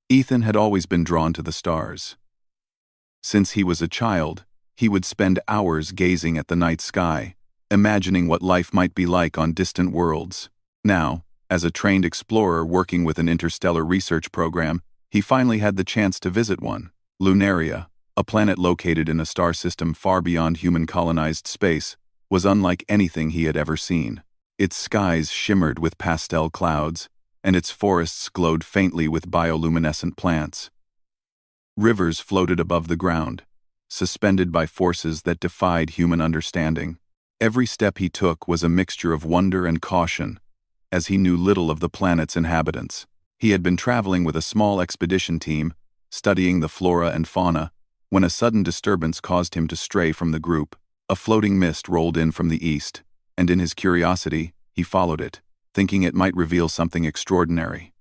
Ethan had always been drawn to the stars. Since he was a child, he would spend hours gazing at the night sky, imagining what life might be like on distant worlds. Now, as a trained explorer working with an interstellar research program, he finally had the chance to visit one. Lunaria, a planet located in a star system far beyond human-colonized space, was unlike anything he had ever seen. Its skies shimmered with pastel clouds, and its forests glowed faintly with bioluminescent plants. Rivers floated above the ground, suspended by forces that defied human understanding. Every step he took was a mixture of wonder and caution, as he knew little of the planet's inhabitants. He had been traveling with a small expedition team, studying the flora and fauna, when a sudden disturbance caused him to stray from the group. A floating mist rolled in from the east, and in his curiosity, he followed it, thinking it might reveal something extraordinary.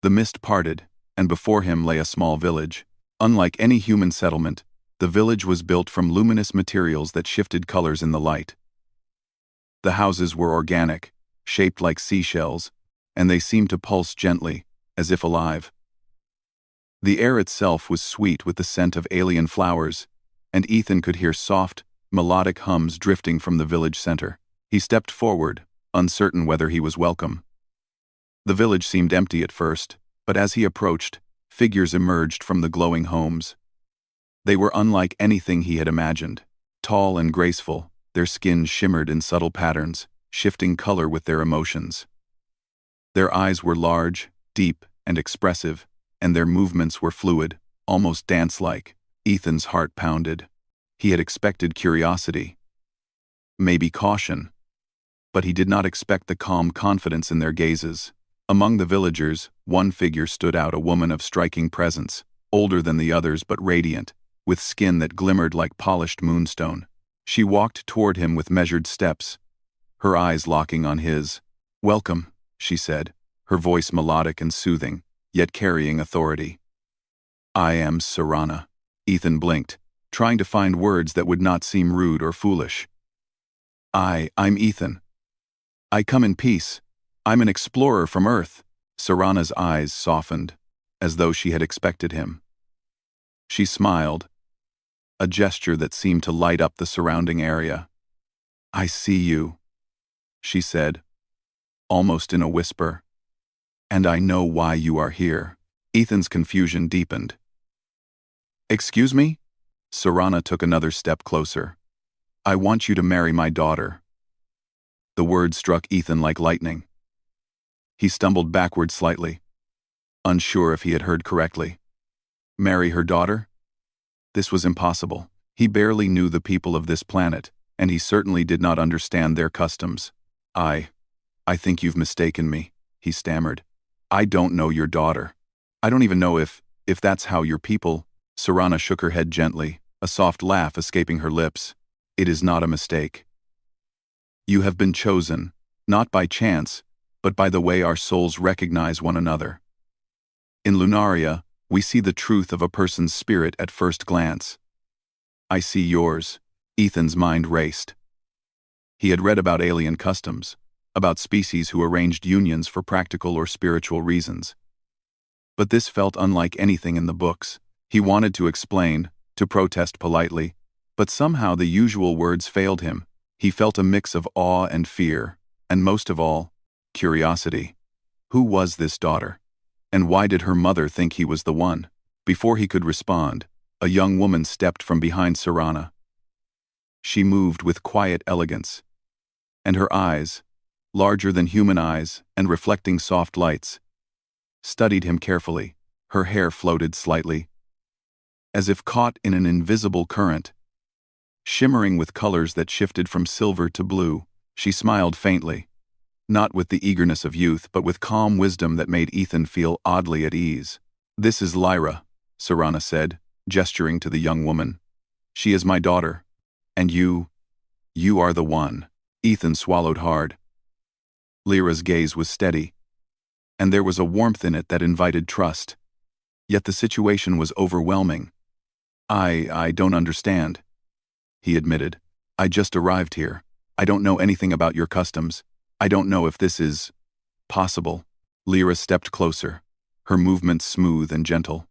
The mist parted, and before him lay a small village. Unlike any human settlement, the village was built from luminous materials that shifted colors in the light. The houses were organic, shaped like seashells, and they seemed to pulse gently, as if alive. The air itself was sweet with the scent of alien flowers, and Ethan could hear soft, melodic hums drifting from the village center. He stepped forward, uncertain whether he was welcome. The village seemed empty at first, but as he approached, figures emerged from the glowing homes. They were unlike anything he had imagined. Tall and graceful, their skin shimmered in subtle patterns, shifting color with their emotions. Their eyes were large, deep, and expressive, and their movements were fluid, almost dance-like. Ethan's heart pounded. He had expected curiosity, maybe caution, but he did not expect the calm confidence in their gazes. Among the villagers, one figure stood out, a woman of striking presence, older than the others but radiant, with skin that glimmered like polished moonstone. She walked toward him with measured steps, her eyes locking on his. "Welcome," she said, her voice melodic and soothing, yet carrying authority. "I am Serana." Ethan blinked, trying to find words that would not seem rude or foolish. I'm Ethan. I come in peace. I'm an explorer from Earth." Serana's eyes softened, as though she had expected him. She smiled, a gesture that seemed to light up the surrounding area. "I see you," she said, almost in a whisper. "And I know why you are here." Ethan's confusion deepened. "Excuse me?" Serana took another step closer. "I want you to marry my daughter." The word struck Ethan like lightning. He stumbled backward slightly, unsure if he had heard correctly. Marry her daughter? This was impossible. He barely knew the people of this planet, and he certainly did not understand their customs. I think you've mistaken me," he stammered. "I don't know your daughter. I don't even know if that's how your people—" Serana shook her head gently, a soft laugh escaping her lips. "It is not a mistake. You have been chosen, not by chance, but by the way our souls recognize one another. In Lunaria, we see the truth of a person's spirit at first glance. I see yours." Ethan's mind raced. He had read about alien customs, about species who arranged unions for practical or spiritual reasons. But this felt unlike anything in the books. He wanted to explain, to protest politely, but somehow the usual words failed him. He felt a mix of awe and fear, and most of all, curiosity. Who was this daughter? And why did her mother think he was the one? Before he could respond, a young woman stepped from behind Serana. She moved with quiet elegance, and her eyes, larger than human eyes and reflecting soft lights, studied him carefully. Her hair floated slightly, as if caught in an invisible current, shimmering with colors that shifted from silver to blue. She smiled faintly, not with the eagerness of youth but with calm wisdom that made Ethan feel oddly at ease. "This is Lyra," Serana said, gesturing to the young woman. "She is my daughter, and you are the one." Ethan swallowed hard. Lyra's gaze was steady, and there was a warmth in it that invited trust. Yet the situation was overwhelming. I don't understand," he admitted. "I just arrived here. I don't know anything about your customs. I don't know if this is possible." Lyra stepped closer, her movements smooth and gentle.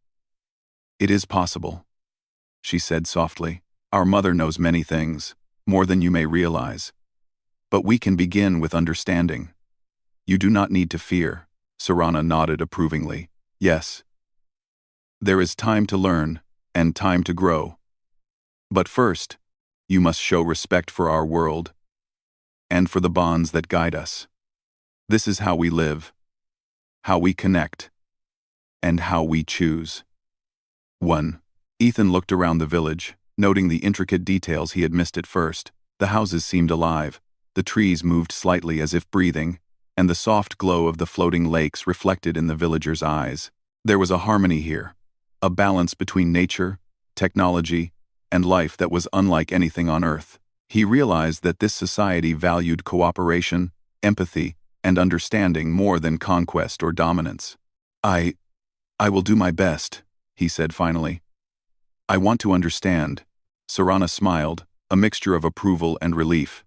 "It is possible," she said softly. "Our mother knows many things, more than you may realize. But we can begin with understanding. You do not need to fear." Sarana nodded approvingly. "Yes. There is time to learn, and time to grow. But first, you must show respect for our world, and for the bonds that guide us. This is how we live, how we connect, and how we choose." 1. Ethan looked around the village, noting the intricate details he had missed at first. The houses seemed alive, the trees moved slightly as if breathing, and the soft glow of the floating lakes reflected in the villagers' eyes. There was a harmony here, a balance between nature, technology, and life that was unlike anything on Earth. He realized that this society valued cooperation, empathy, and understanding more than conquest or dominance. I will do my best," he said finally. "I want to understand." Sarana smiled, a mixture of approval and relief.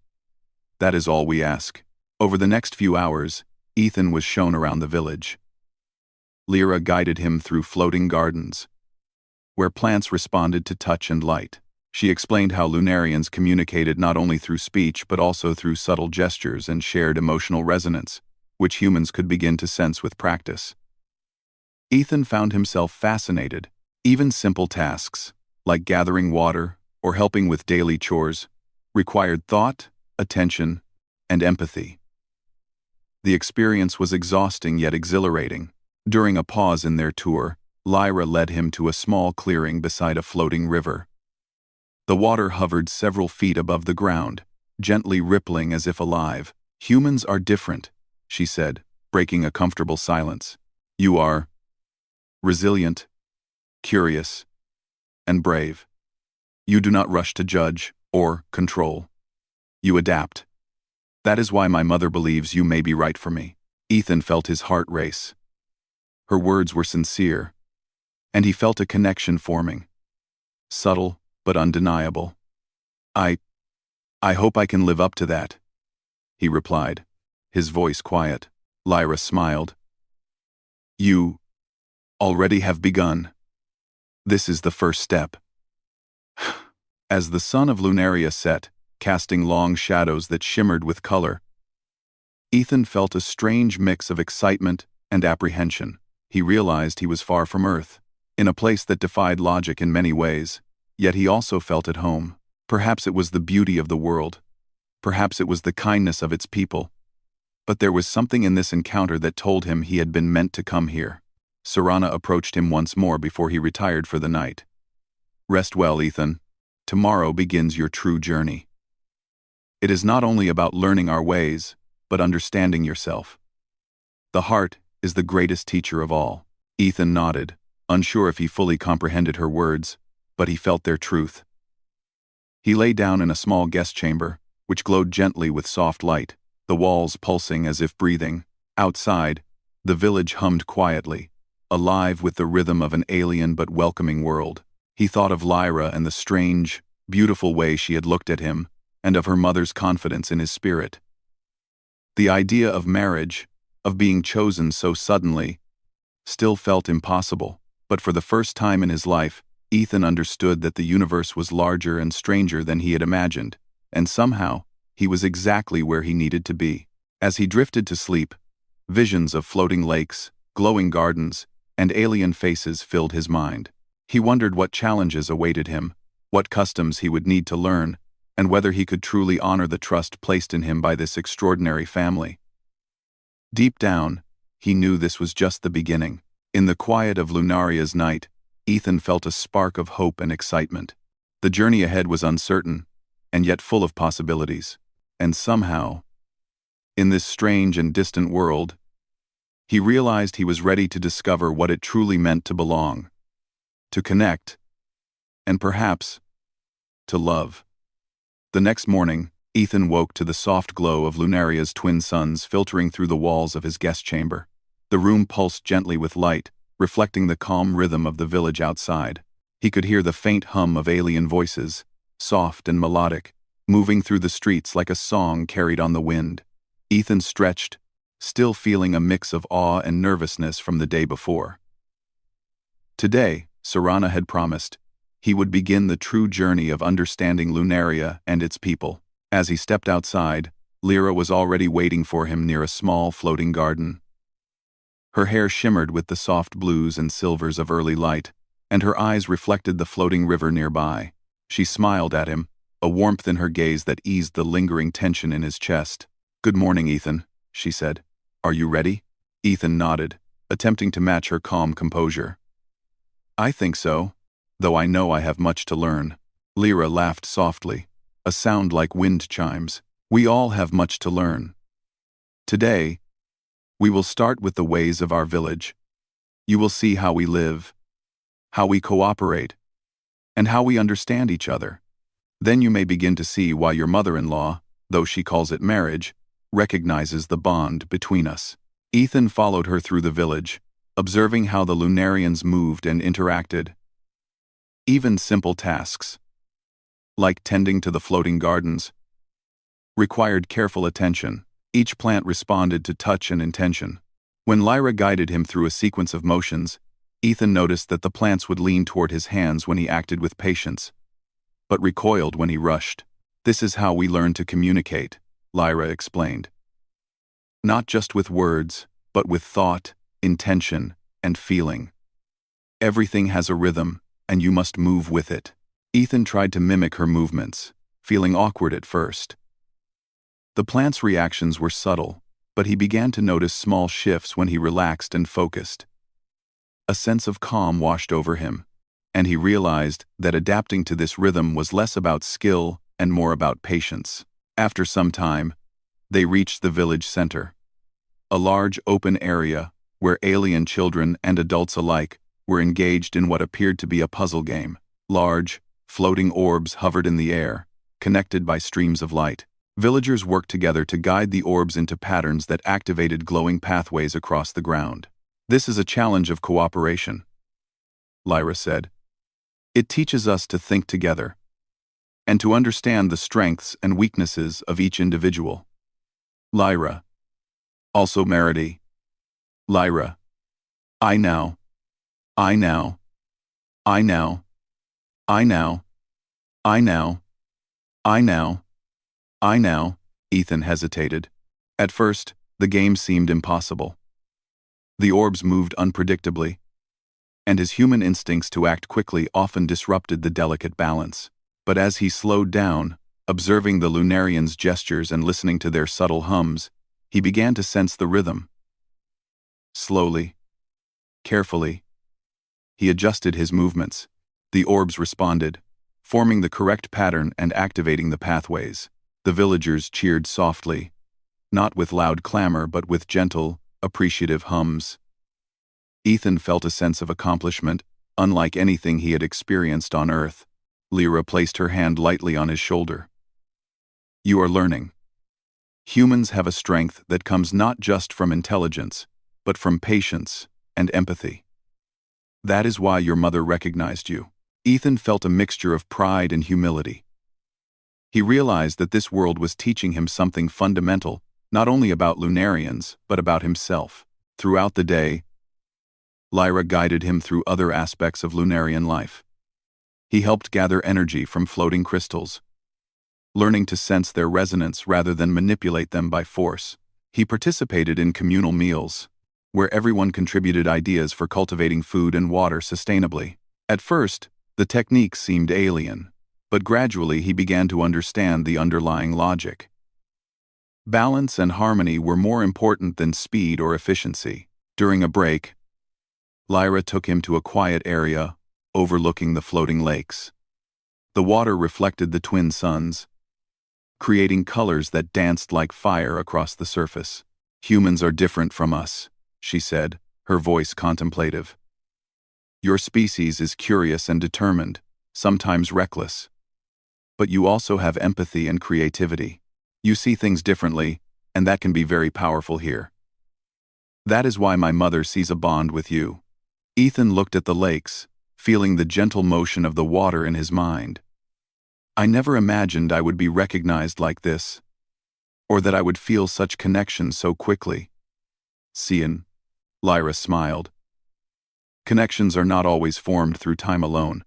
"That is all we ask." Over the next few hours, Ethan was shown around the village. Lyra guided him through floating gardens, where plants responded to touch and light. She explained how Lunarians communicated not only through speech but also through subtle gestures and shared emotional resonance, which humans could begin to sense with practice. Ethan found himself fascinated. Even simple tasks, like gathering water or helping with daily chores, required thought, attention, and empathy. The experience was exhausting yet exhilarating. During a pause in their tour, Lyra led him to a small clearing beside a floating river. The water hovered several feet above the ground, gently rippling as if alive. "Humans are different," she said, breaking a comfortable silence. "You are resilient, curious, and brave. You do not rush to judge or control. You adapt. That is why my mother believes you may be right for me." Ethan felt his heart race. Her words were sincere, and he felt a connection forming. Subtle, but undeniable. I hope I can live up to that," he replied, his voice quiet. Lyra smiled. "You already have begun. This is the first step." As the sun of Lunaria set, casting long shadows that shimmered with color, Ethan felt a strange mix of excitement and apprehension. He realized he was far from Earth, in a place that defied logic in many ways, yet he also felt at home. Perhaps it was the beauty of the world. Perhaps it was the kindness of its people. But there was something in this encounter that told him he had been meant to come here. Sarana approached him once more before he retired for the night. "Rest well, Ethan. Tomorrow begins your true journey. It is not only about learning our ways, but understanding yourself. The heart is the greatest teacher of all." Ethan nodded, unsure if he fully comprehended her words, but he felt their truth. He lay down in a small guest chamber, which glowed gently with soft light, the walls pulsing as if breathing. Outside, the village hummed quietly, alive with the rhythm of an alien but welcoming world. He thought of Lyra and the strange, beautiful way she had looked at him, and of her mother's confidence in his spirit. The idea of marriage, of being chosen so suddenly, still felt impossible, but for the first time in his life, Ethan understood that the universe was larger and stranger than he had imagined, and somehow, he was exactly where he needed to be. As he drifted to sleep, visions of floating lakes, glowing gardens, and alien faces filled his mind. He wondered what challenges awaited him, what customs he would need to learn, and whether he could truly honor the trust placed in him by this extraordinary family. Deep down, he knew this was just the beginning. In the quiet of Lunaria's night, Ethan felt a spark of hope and excitement. The journey ahead was uncertain, and yet full of possibilities. And somehow, in this strange and distant world, he realized he was ready to discover what it truly meant to belong, to connect, and perhaps, to love. The next morning, Ethan woke to the soft glow of Lunaria's twin suns filtering through the walls of his guest chamber. The room pulsed gently with light, reflecting the calm rhythm of the village outside. He could hear the faint hum of alien voices, soft and melodic, moving through the streets like a song carried on the wind. Ethan stretched, still feeling a mix of awe and nervousness from the day before. Today, Serana had promised, he would begin the true journey of understanding Lunaria and its people. As he stepped outside, Lyra was already waiting for him near a small floating garden. Her hair shimmered with the soft blues and silvers of early light, and her eyes reflected the floating river nearby. She smiled at him, a warmth in her gaze that eased the lingering tension in his chest. "Good morning, Ethan," she said. "Are you ready?" Ethan nodded, attempting to match her calm composure. "I think so, though I know I have much to learn." Lyra laughed softly, a sound like wind chimes. "We all have much to learn. Today, we will start with the ways of our village. You will see how we live, how we cooperate, and how we understand each other. Then you may begin to see why your mother-in-law, though she calls it marriage, recognizes the bond between us." Ethan followed her through the village, observing how the Lunarians moved and interacted. Even simple tasks, like tending to the floating gardens, required careful attention. Each plant responded to touch and intention. When Lyra guided him through a sequence of motions, Ethan noticed that the plants would lean toward his hands when he acted with patience, but recoiled when he rushed. "This is how we learn to communicate," Lyra explained. "Not just with words, but with thought, intention, and feeling. Everything has a rhythm, and you must move with it." Ethan tried to mimic her movements, feeling awkward at first. The plant's reactions were subtle, but he began to notice small shifts when he relaxed and focused. A sense of calm washed over him, and he realized that adapting to this rhythm was less about skill and more about patience. After some time, they reached the village center, a large open area where alien children and adults alike were engaged in what appeared to be a puzzle game. Large, floating orbs hovered in the air, connected by streams of light. Villagers worked together to guide the orbs into patterns that activated glowing pathways across the ground. "This is a challenge of cooperation," Lyra said. "It teaches us to think together, and to understand the strengths and weaknesses of each individual." Lyra. Also Merity. Lyra. I now. I now. I now. I now. I now. I now. I now. Ethan hesitated. At first, the game seemed impossible. The orbs moved unpredictably, and his human instincts to act quickly often disrupted the delicate balance. But as he slowed down, observing the Lunarians' gestures and listening to their subtle hums, he began to sense the rhythm. Slowly, carefully, he adjusted his movements. The orbs responded, forming the correct pattern and activating the pathways. The villagers cheered softly, not with loud clamor but with gentle, appreciative hums. Ethan felt a sense of accomplishment, unlike anything he had experienced on Earth. Lyra placed her hand lightly on his shoulder. "You are learning. Humans have a strength that comes not just from intelligence, but from patience and empathy. That is why your mother recognized you." Ethan felt a mixture of pride and humility. He realized that this world was teaching him something fundamental, not only about Lunarians, but about himself. Throughout the day, Lyra guided him through other aspects of Lunarian life. He helped gather energy from floating crystals, learning to sense their resonance rather than manipulate them by force. He participated in communal meals, where everyone contributed ideas for cultivating food and water sustainably. At first, the techniques seemed alien, but gradually he began to understand the underlying logic. Balance and harmony were more important than speed or efficiency. During a break, Lyra took him to a quiet area overlooking the floating lakes. The water reflected the twin suns, creating colors that danced like fire across the surface. "Humans are different from us," she said, her voice contemplative. "Your species is curious and determined, sometimes reckless. But you also have empathy and creativity. You see things differently, and that can be very powerful here. That is why my mother sees a bond with you." Ethan looked at the lakes, feeling the gentle motion of the water in his mind. "I never imagined I would be recognized like this, or that I would feel such connection so quickly." "Cian," Lyra smiled. Connections are not always formed through time alone.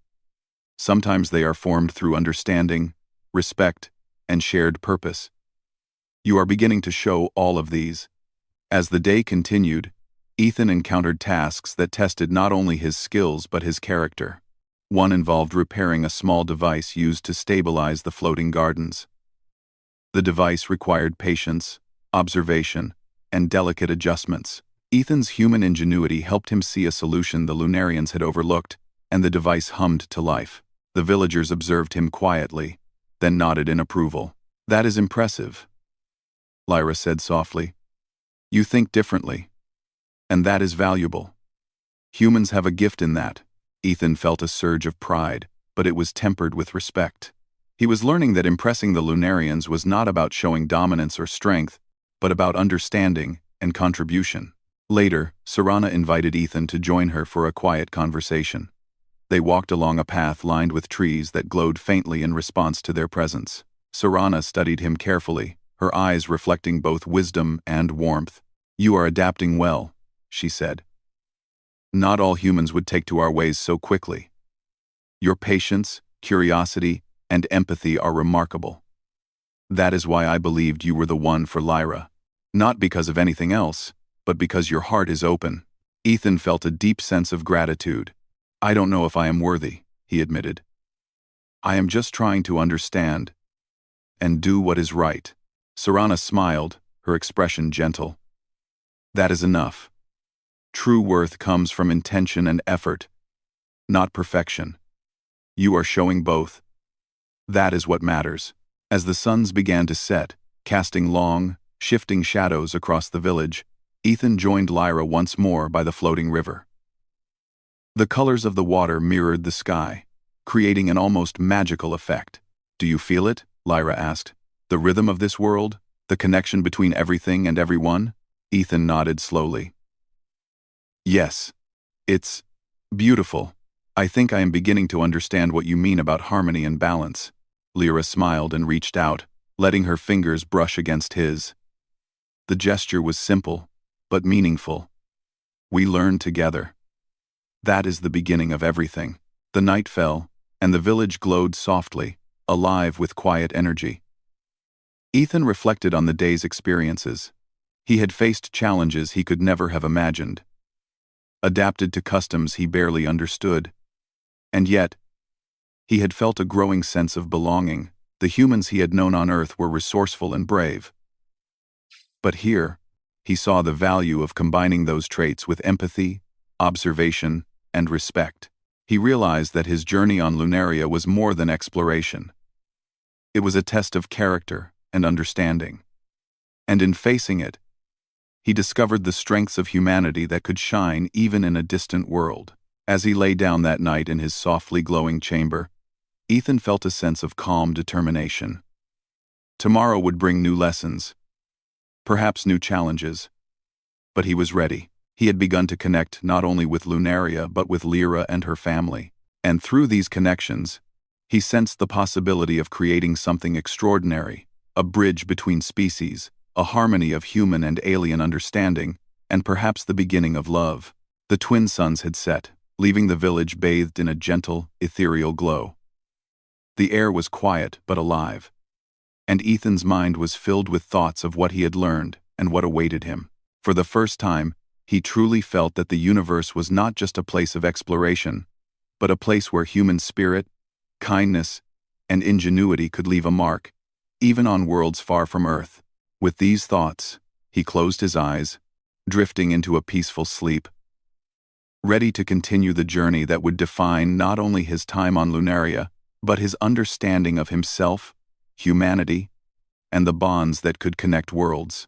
Sometimes they are formed through understanding, respect, and shared purpose. You are beginning to show all of these. As the day continued, Ethan encountered tasks that tested not only his skills but his character. One involved repairing a small device used to stabilize the floating gardens. The device required patience, observation, and delicate adjustments. Ethan's human ingenuity helped him see a solution the Lunarians had overlooked, and the device hummed to life. The villagers observed him quietly, then nodded in approval. "That is impressive," Lyra said softly. "You think differently. And that is valuable. Humans have a gift in that." Ethan felt a surge of pride, but it was tempered with respect. He was learning that impressing the Lunarians was not about showing dominance or strength, but about understanding and contribution. Later, Sarana invited Ethan to join her for a quiet conversation. They walked along a path lined with trees that glowed faintly in response to their presence. Sarana studied him carefully, her eyes reflecting both wisdom and warmth. "You are adapting well," she said. "Not all humans would take to our ways so quickly. Your patience, curiosity, and empathy are remarkable. That is why I believed you were the one for Lyra. Not because of anything else, but because your heart is open." Ethan felt a deep sense of gratitude. "I don't know if I am worthy," he admitted. "I am just trying to understand and do what is right." Sarana smiled, her expression gentle. "That is enough. True worth comes from intention and effort, not perfection. You are showing both. That is what matters." As the suns began to set, casting long, shifting shadows across the village, Ethan joined Lyra once more by the floating river. The colors of the water mirrored the sky, creating an almost magical effect. "Do you feel it?" Lyra asked. "The rhythm of this world? The connection between everything and everyone?" Ethan nodded slowly. "Yes. It's beautiful. I think I am beginning to understand what you mean about harmony and balance." Lyra smiled and reached out, letting her fingers brush against his. The gesture was simple, but meaningful. "We learn together. That is the beginning of everything." The night fell, and the village glowed softly, alive with quiet energy. Ethan reflected on the day's experiences. He had faced challenges he could never have imagined, adapted to customs he barely understood. And yet, he had felt a growing sense of belonging. The humans he had known on Earth were resourceful and brave. But here, he saw the value of combining those traits with empathy, observation, and respect. He realized that his journey on Lunaria was more than exploration. It was a test of character and understanding. And in facing it, he discovered the strengths of humanity that could shine even in a distant world. As he lay down that night in his softly glowing chamber, Ethan felt a sense of calm determination. Tomorrow would bring new lessons, perhaps new challenges. But he was ready. He had begun to connect not only with Lunaria but with Lyra and her family. And through these connections, he sensed the possibility of creating something extraordinary, a bridge between species, a harmony of human and alien understanding, and perhaps the beginning of love. The twin suns had set, leaving the village bathed in a gentle, ethereal glow. The air was quiet but alive, and Ethan's mind was filled with thoughts of what he had learned and what awaited him. For the first time, he truly felt that the universe was not just a place of exploration, but a place where human spirit, kindness, and ingenuity could leave a mark, even on worlds far from Earth. With these thoughts, he closed his eyes, drifting into a peaceful sleep, ready to continue the journey that would define not only his time on Lunaria, but his understanding of himself, humanity, and the bonds that could connect worlds.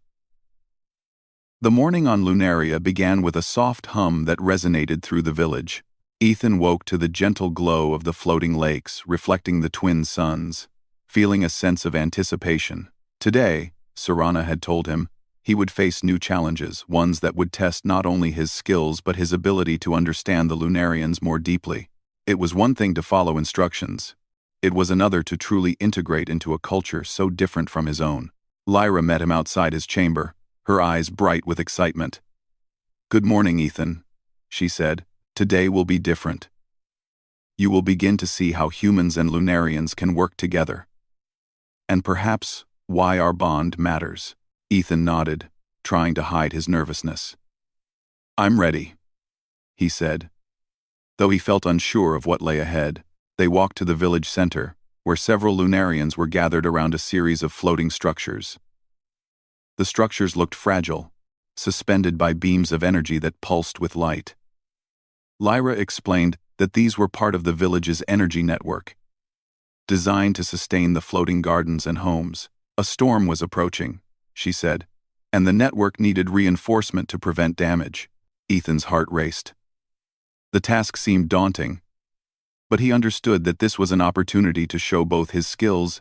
The morning on Lunaria began with a soft hum that resonated through the village. Ethan woke to the gentle glow of the floating lakes reflecting the twin suns, feeling a sense of anticipation. Today, Sarana had told him, he would face new challenges, ones that would test not only his skills but his ability to understand the Lunarians more deeply. It was one thing to follow instructions. It was another to truly integrate into a culture so different from his own. Lyra met him outside his chamber, her eyes bright with excitement. "Good morning, Ethan," she said. Today will be different. You will begin to see how humans and Lunarians can work together. And perhaps why our bond matters. Ethan nodded, trying to hide his nervousness. I'm ready, he said. Though he felt unsure of what lay ahead, they walked to the village center, where several Lunarians were gathered around a series of floating structures. The structures looked fragile, suspended by beams of energy that pulsed with light. Lyra explained that these were part of the village's energy network, designed to sustain the floating gardens and homes. A storm was approaching, she said, and the network needed reinforcement to prevent damage. Ethan's heart raced. The task seemed daunting, but he understood that this was an opportunity to show both his skills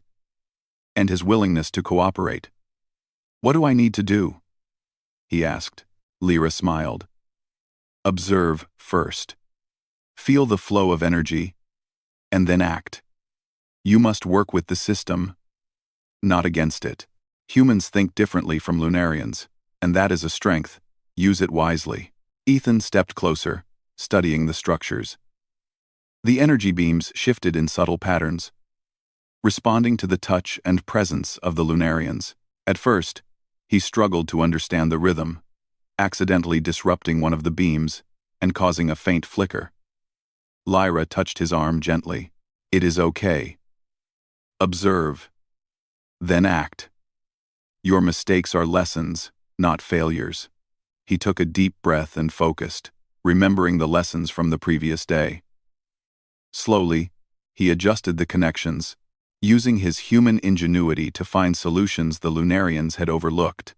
and his willingness to cooperate. What do I need to do? He asked. Lyra smiled. Observe first. Feel the flow of energy, and then act. You must work with the system, not against it. Humans think differently from Lunarians, and that is a strength. Use it wisely. Ethan stepped closer, studying the structures. The energy beams shifted in subtle patterns, responding to the touch and presence of the Lunarians. At first, he struggled to understand the rhythm, accidentally disrupting one of the beams and causing a faint flicker. Lyra touched his arm gently. It is okay. Observe, then act. Your mistakes are lessons, not failures. He took a deep breath and focused, remembering the lessons from the previous day. Slowly, he adjusted the connections, using his human ingenuity to find solutions the Lunarians had overlooked.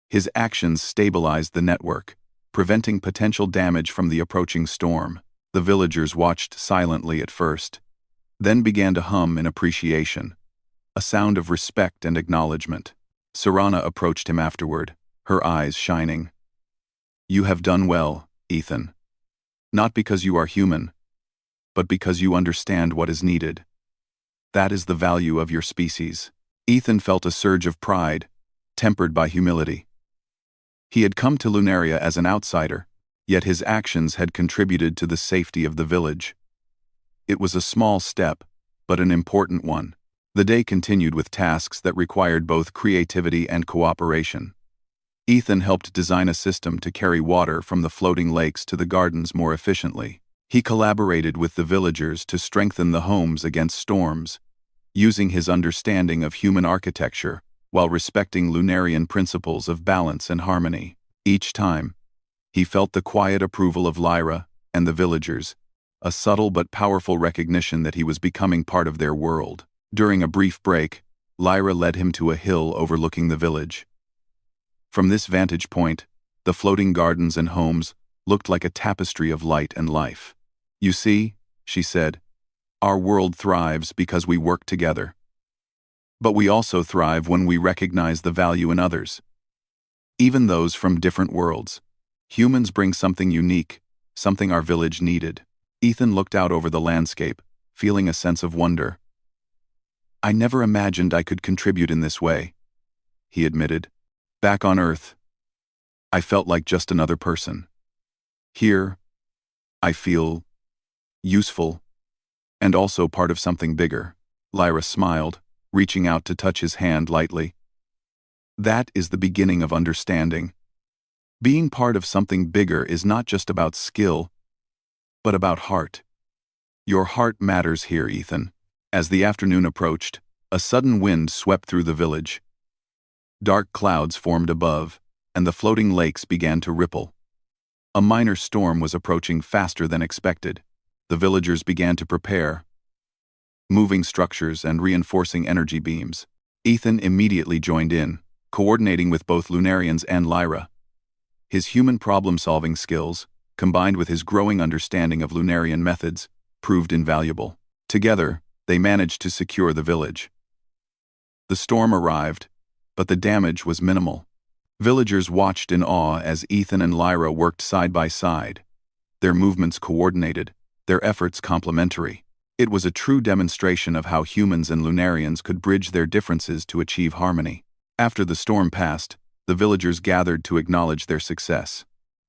His actions stabilized the network, preventing potential damage from the approaching storm. The villagers watched silently at first, then began to hum in appreciation, a sound of respect and acknowledgement. Serana approached him afterward, her eyes shining. You have done well, Ethan. Not because you are human, but because you understand what is needed. That is the value of your species. Ethan felt a surge of pride, tempered by humility. He had come to Lunaria as an outsider, yet his actions had contributed to the safety of the village. It was a small step, but an important one. The day continued with tasks that required both creativity and cooperation. Ethan helped design a system to carry water from the floating lakes to the gardens more efficiently. He collaborated with the villagers to strengthen the homes against storms, using his understanding of human architecture while respecting Lunarian principles of balance and harmony. Each time, he felt the quiet approval of Lyra and the villagers, a subtle but powerful recognition that he was becoming part of their world. During a brief break, Lyra led him to a hill overlooking the village. From this vantage point, the floating gardens and homes looked like a tapestry of light and life. You see, she said, our world thrives because we work together. But we also thrive when we recognize the value in others. Even those from different worlds. Humans bring something unique, something our village needed. Ethan looked out over the landscape, feeling a sense of wonder. I never imagined I could contribute in this way, he admitted. Back on Earth, I felt like just another person. Here, I feel useful, and also part of something bigger. Lyra smiled, reaching out to touch his hand lightly. That is the beginning of understanding. Being part of something bigger is not just about skill, but about heart. Your heart matters here, Ethan. As the afternoon approached, a sudden wind swept through the village. Dark clouds formed above, and the floating lakes began to ripple. A minor storm was approaching faster than expected. The villagers began to prepare, moving structures and reinforcing energy beams. Ethan immediately joined in, coordinating with both Lunarians and Lyra. His human problem-solving skills, combined with his growing understanding of Lunarian methods, proved invaluable. Together, they managed to secure the village. The storm arrived, but the damage was minimal. Villagers watched in awe as Ethan and Lyra worked side by side, their movements coordinated, their efforts complementary. It was a true demonstration of how humans and Lunarians could bridge their differences to achieve harmony. After the storm passed, the villagers gathered to acknowledge their success.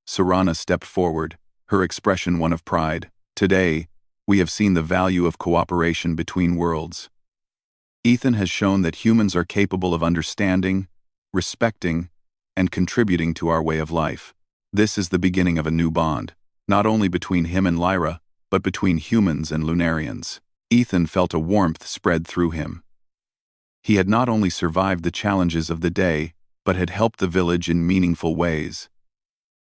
Serana stepped forward, her expression one of pride. Today, we have seen the value of cooperation between worlds. Ethan has shown that humans are capable of understanding, respecting, and contributing to our way of life. This is the beginning of a new bond, not only between him and Lyra, but between humans and Lunarians. Ethan felt a warmth spread through him. He had not only survived the challenges of the day, but had helped the village in meaningful ways.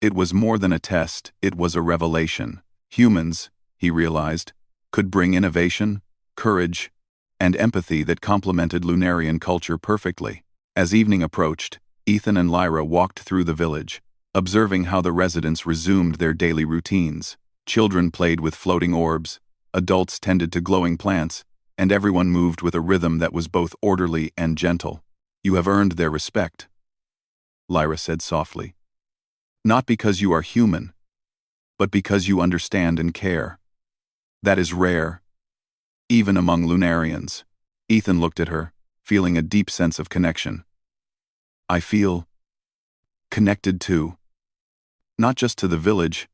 It was more than a test, it was a revelation. Humans, he realized, could bring innovation, courage, and empathy that complemented Lunarian culture perfectly. As evening approached, Ethan and Lyra walked through the village, observing how the residents resumed their daily routines. Children played with floating orbs, adults tended to glowing plants, and everyone moved with a rhythm that was both orderly and gentle. "You have earned their respect," Lyra said softly. "Not because you are human, but because you understand and care. That is rare, even among Lunarians." Ethan looked at her, feeling a deep sense of connection. "I feel connected too. Not just to the village,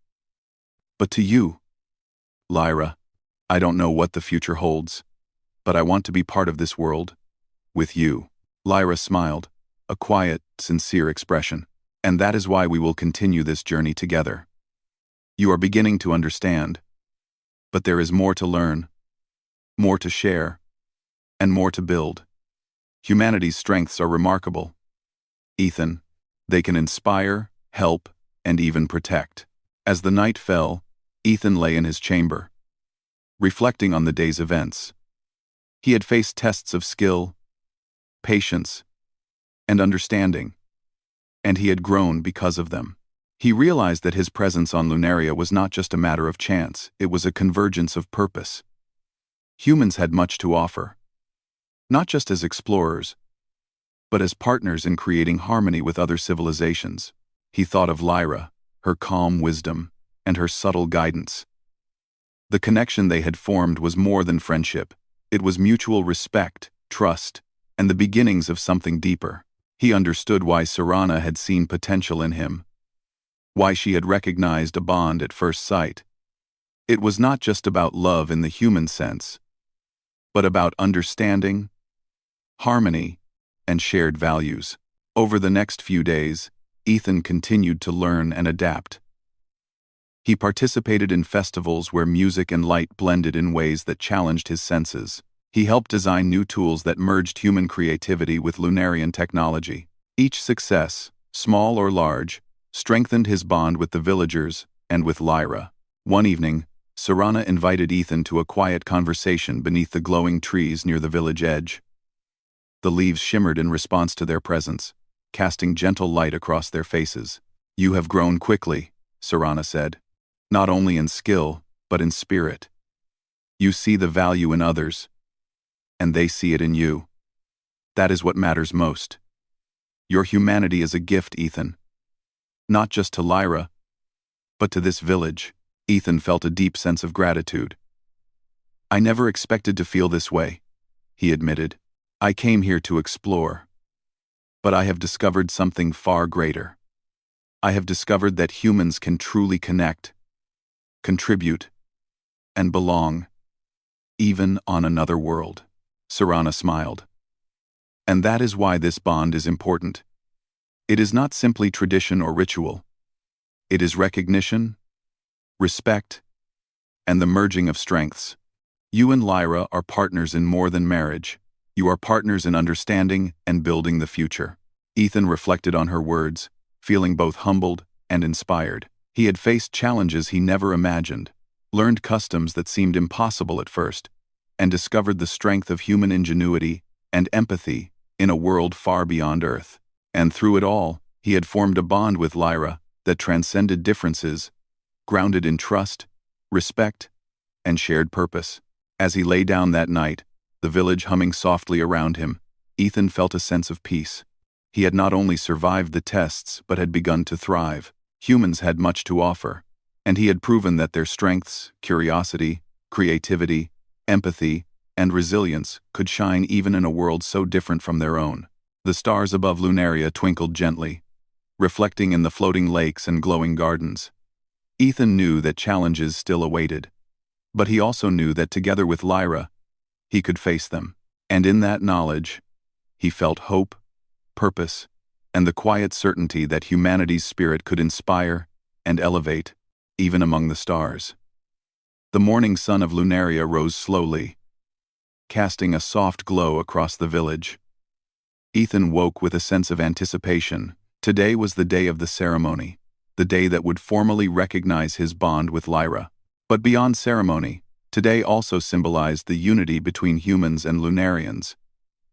but to you, Lyra. I don't know what the future holds, but I want to be part of this world, with you." Lyra smiled, a quiet, sincere expression. "And that is why we will continue this journey together. You are beginning to understand, but there is more to learn, more to share, and more to build. Humanity's strengths are remarkable, Ethan. They can inspire, help, and even protect." As the night fell, Ethan lay in his chamber, reflecting on the day's events. He had faced tests of skill, patience, and understanding, and he had grown because of them. He realized that his presence on Lunaria was not just a matter of chance, it was a convergence of purpose. Humans had much to offer, not just as explorers, but as partners in creating harmony with other civilizations. He thought of Lyra, her calm wisdom, and her subtle guidance. The connection they had formed was more than friendship. It was mutual respect, trust, and the beginnings of something deeper. He understood why Serana had seen potential in him, why she had recognized a bond at first sight. It was not just about love in the human sense, but about understanding, harmony, and shared values. Over the next few days, Ethan continued to learn and adapt. He participated in festivals where music and light blended in ways that challenged his senses. He helped design new tools that merged human creativity with Lunarian technology. Each success, small or large, strengthened his bond with the villagers and with Lyra. One evening, Serana invited Ethan to a quiet conversation beneath the glowing trees near the village edge. The leaves shimmered in response to their presence, casting gentle light across their faces. "You have grown quickly," Serana said. "Not only in skill, but in spirit. You see the value in others, and they see it in you. That is what matters most. Your humanity is a gift, Ethan. Not just to Lyra, but to this village." Ethan felt a deep sense of gratitude. "I never expected to feel this way," he admitted. "I came here to explore. But I have discovered something far greater. I have discovered that humans can truly connect, contribute, and belong, even on another world." Serana smiled. "And that is why this bond is important. It is not simply tradition or ritual. It is recognition, respect, and the merging of strengths. You and Lyra are partners in more than marriage. You are partners in understanding and building the future." Ethan reflected on her words, feeling both humbled and inspired. He had faced challenges he never imagined, learned customs that seemed impossible at first, and discovered the strength of human ingenuity and empathy in a world far beyond Earth. And through it all, he had formed a bond with Lyra that transcended differences, grounded in trust, respect, and shared purpose. As he lay down that night, the village humming softly around him, Ethan felt a sense of peace. He had not only survived the tests but had begun to thrive. Humans had much to offer, and he had proven that their strengths, curiosity, creativity, empathy, and resilience could shine even in a world so different from their own. The stars above Lunaria twinkled gently, reflecting in the floating lakes and glowing gardens. Ethan knew that challenges still awaited, but he also knew that together with Lyra, he could face them. And in that knowledge, he felt hope, purpose, and the quiet certainty that humanity's spirit could inspire and elevate, even among the stars. The morning sun of Lunaria rose slowly, casting a soft glow across the village. Ethan woke with a sense of anticipation. Today was the day of the ceremony, the day that would formally recognize his bond with Lyra. But beyond ceremony, today also symbolized the unity between humans and Lunarians,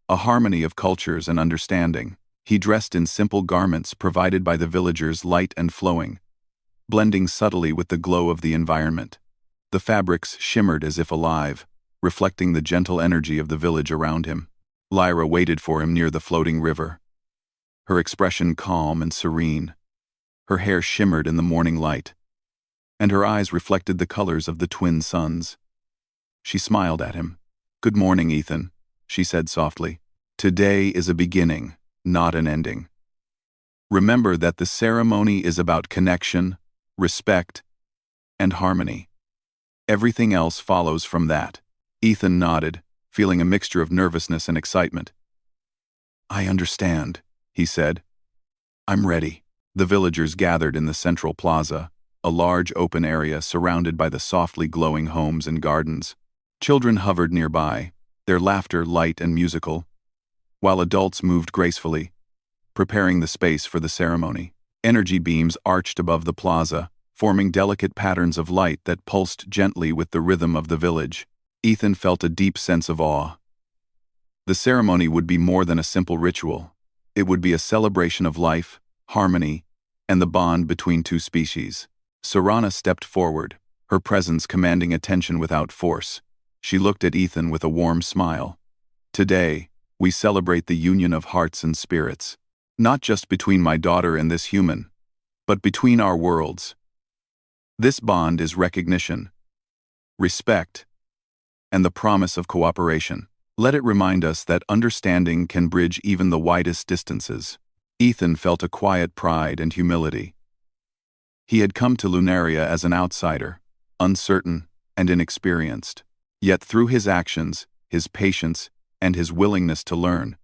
a harmony of cultures and understanding. He dressed in simple garments provided by the villagers, light and flowing, blending subtly with the glow of the environment. The fabrics shimmered as if alive, reflecting the gentle energy of the village around him. Lyra waited for him near the floating river, her expression calm and serene. Her hair shimmered in the morning light, and her eyes reflected the colors of the twin suns. She smiled at him. "Good morning, Ethan," she said softly. "Today is a beginning, not an ending. Remember that the ceremony is about connection, respect, and harmony. Everything else follows from that." Ethan nodded, feeling a mixture of nervousness and excitement. "I understand," he said. "I'm ready." The villagers gathered in the central plaza, a large open area surrounded by the softly glowing homes and gardens. Children hovered nearby, their laughter light and musical, while adults moved gracefully, preparing the space for the ceremony. Energy beams arched above the plaza, forming delicate patterns of light that pulsed gently with the rhythm of the village. Ethan felt a deep sense of awe. The ceremony would be more than a simple ritual. It would be a celebration of life, harmony, and the bond between two species. Serana stepped forward, her presence commanding attention without force. She looked at Ethan with a warm smile. "Today, we celebrate the union of hearts and spirits, not just between my daughter and this human, but between our worlds. This bond is recognition, respect, and the promise of cooperation. Let it remind us that understanding can bridge even the widest distances." Ethan felt a quiet pride and humility. He had come to Lunaria as an outsider, uncertain and inexperienced. Yet through his actions, his patience, and his willingness to learn,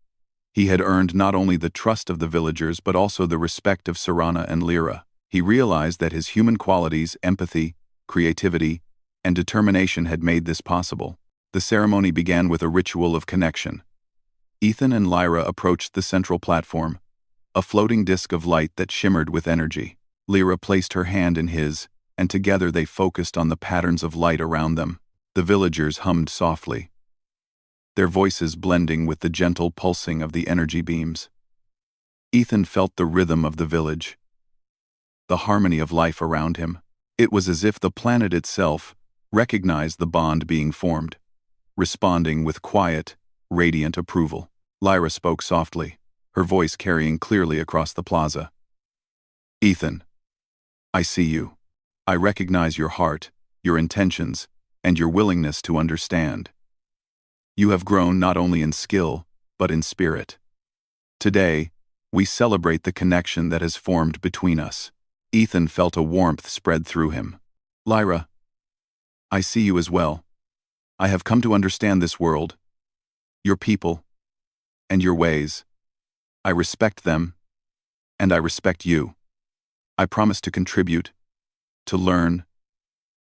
he had earned not only the trust of the villagers but also the respect of Serana and Lyra. He realized that his human qualities, empathy, creativity, and determination had made this possible. The ceremony began with a ritual of connection. Ethan and Lyra approached the central platform, a floating disk of light that shimmered with energy. Lyra placed her hand in his, and together they focused on the patterns of light around them. The villagers hummed softly, their voices blending with the gentle pulsing of the energy beams. Ethan felt the rhythm of the village, the harmony of life around him. It was as if the planet itself recognized the bond being formed, responding with quiet, radiant approval. Lyra spoke softly, her voice carrying clearly across the plaza. "Ethan, I see you. I recognize your heart, your intentions, and your willingness to understand. You have grown not only in skill, but in spirit. Today, we celebrate the connection that has formed between us." Ethan felt a warmth spread through him. "Lyra, I see you as well. I have come to understand this world, your people, and your ways. I respect them, and I respect you. I promise to contribute, to learn,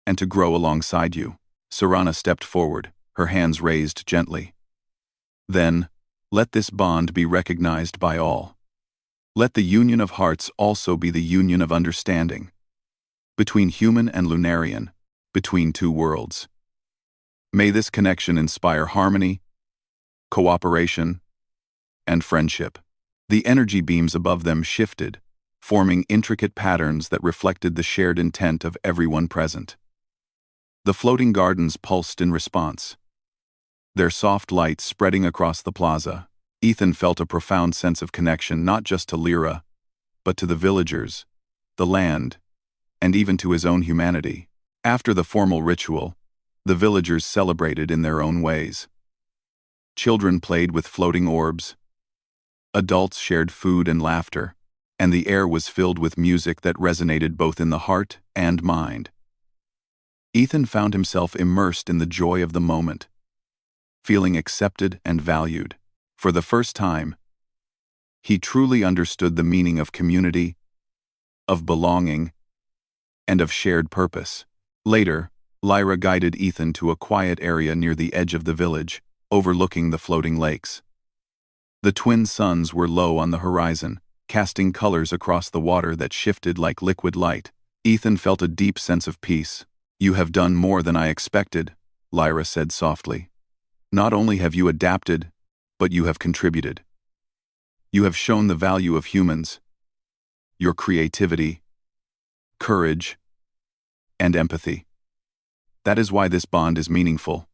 and to grow alongside you." Serana stepped forward, her hands raised gently. "Then, let this bond be recognized by all. Let the union of hearts also be the union of understanding, between human and Lunarian, between two worlds. May this connection inspire harmony, cooperation, and friendship." The energy beams above them shifted, forming intricate patterns that reflected the shared intent of everyone present. The floating gardens pulsed in response, their soft light spreading across the plaza. Ethan felt a profound sense of connection not just to Lyra, but to the villagers, the land, and even to his own humanity. After the formal ritual, the villagers celebrated in their own ways. Children played with floating orbs. Adults shared food and laughter, and the air was filled with music that resonated both in the heart and mind. Ethan found himself immersed in the joy of the moment, feeling accepted and valued. For the first time, he truly understood the meaning of community, of belonging, and of shared purpose. Later, Lyra guided Ethan to a quiet area near the edge of the village, overlooking the floating lakes. The twin suns were low on the horizon, casting colors across the water that shifted like liquid light. Ethan felt a deep sense of peace. "You have done more than I expected," Lyra said softly. "Not only have you adapted, but you have contributed. You have shown the value of humans, your creativity, courage, and empathy. That is why this bond is meaningful.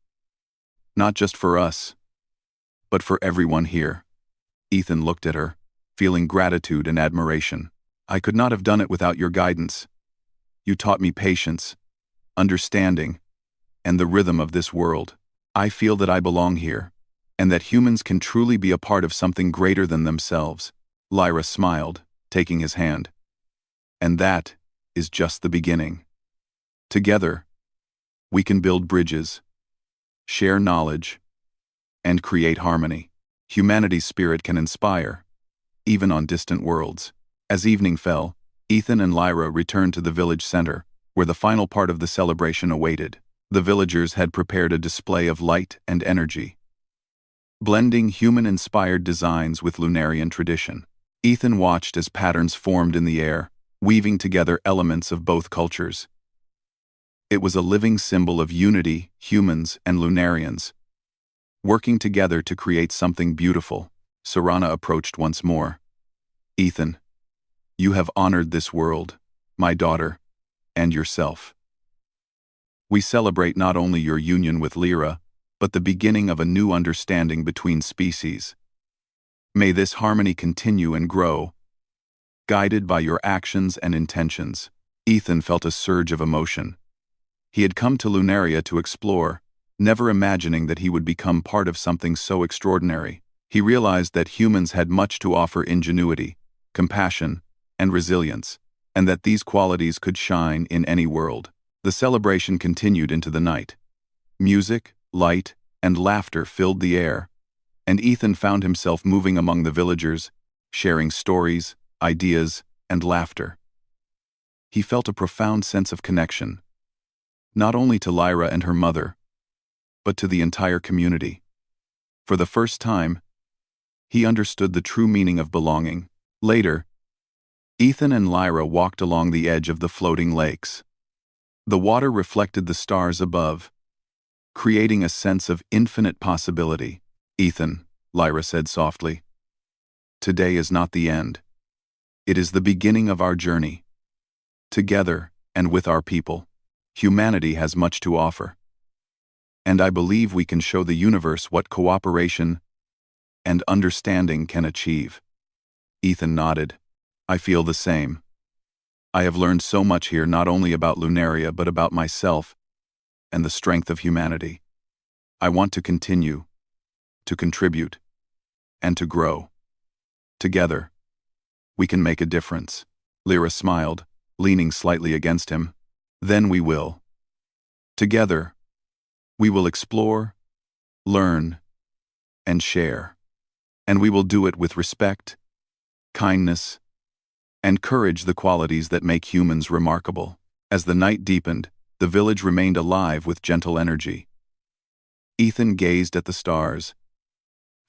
Not just for us, but for everyone here." Ethan looked at her, feeling gratitude and admiration. "I could not have done it without your guidance. You taught me patience, understanding, and the rhythm of this world. I feel that I belong here, and that humans can truly be a part of something greater than themselves." Lyra smiled, taking his hand. "And that is just the beginning. Together, we can build bridges, share knowledge, and create harmony. Humanity's spirit can inspire, even on distant worlds." As evening fell, Ethan and Lyra returned to the village center, where the final part of the celebration awaited. The villagers had prepared a display of light and energy, blending human-inspired designs with Lunarian tradition. Ethan watched as patterns formed in the air, weaving together elements of both cultures. It was a living symbol of unity, humans and Lunarians, working together to create something beautiful. Serana approached once more. "Ethan, you have honored this world, my daughter, and yourself. We celebrate not only your union with Lyra, but the beginning of a new understanding between species. May this harmony continue and grow, guided by your actions and intentions." Ethan felt a surge of emotion. He had come to Lunaria to explore, never imagining that he would become part of something so extraordinary. He realized that humans had much to offer: ingenuity, compassion, and resilience, and that these qualities could shine in any world. The celebration continued into the night. Music, light, and laughter filled the air, and Ethan found himself moving among the villagers, sharing stories, ideas, and laughter. He felt a profound sense of connection, not only to Lyra and her mother, but to the entire community. For the first time, he understood the true meaning of belonging. Later, Ethan and Lyra walked along the edge of the floating lakes. The water reflected the stars above, creating a sense of infinite possibility. "Ethan," Lyra said softly, "today is not the end. It is the beginning of our journey. Together, and with our people, humanity has much to offer. And I believe we can show the universe what cooperation and understanding can achieve." Ethan nodded. "I feel the same. I have learned so much here, not only about Lunaria but about myself and the strength of humanity. I want to continue, to contribute, and to grow. Together, we can make a difference." Lyra smiled, leaning slightly against him. "Then we will. Together, we will explore, learn, and share. And we will do it with respect, kindness, and courage, the qualities that make humans remarkable." As the night deepened, the village remained alive with gentle energy. Ethan gazed at the stars,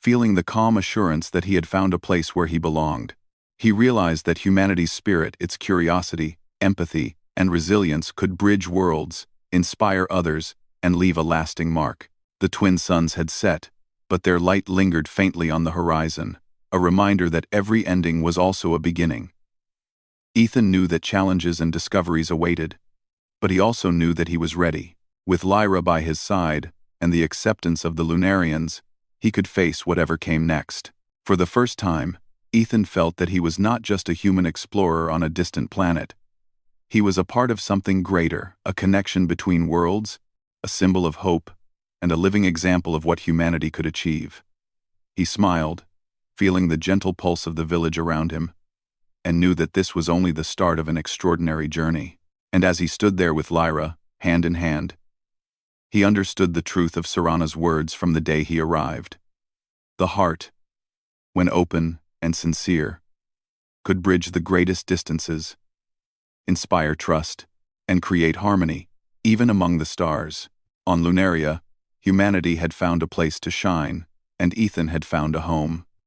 feeling the calm assurance that he had found a place where he belonged. He realized that humanity's spirit, its curiosity, empathy, and resilience could bridge worlds, inspire others, and leave a lasting mark. The twin suns had set, but their light lingered faintly on the horizon, a reminder that every ending was also a beginning. Ethan knew that challenges and discoveries awaited, but he also knew that he was ready. With Lyra by his side, and the acceptance of the Lunarians, he could face whatever came next. For the first time, Ethan felt that he was not just a human explorer on a distant planet. He was a part of something greater, a connection between worlds, a symbol of hope, and a living example of what humanity could achieve. He smiled, feeling the gentle pulse of the village around him, and knew that this was only the start of an extraordinary journey. And as he stood there with Lyra, hand in hand, he understood the truth of Serana's words from the day he arrived. The heart, when open and sincere, could bridge the greatest distances, inspire trust, and create harmony, even among the stars. On Lunaria, humanity had found a place to shine, and Ethan had found a home.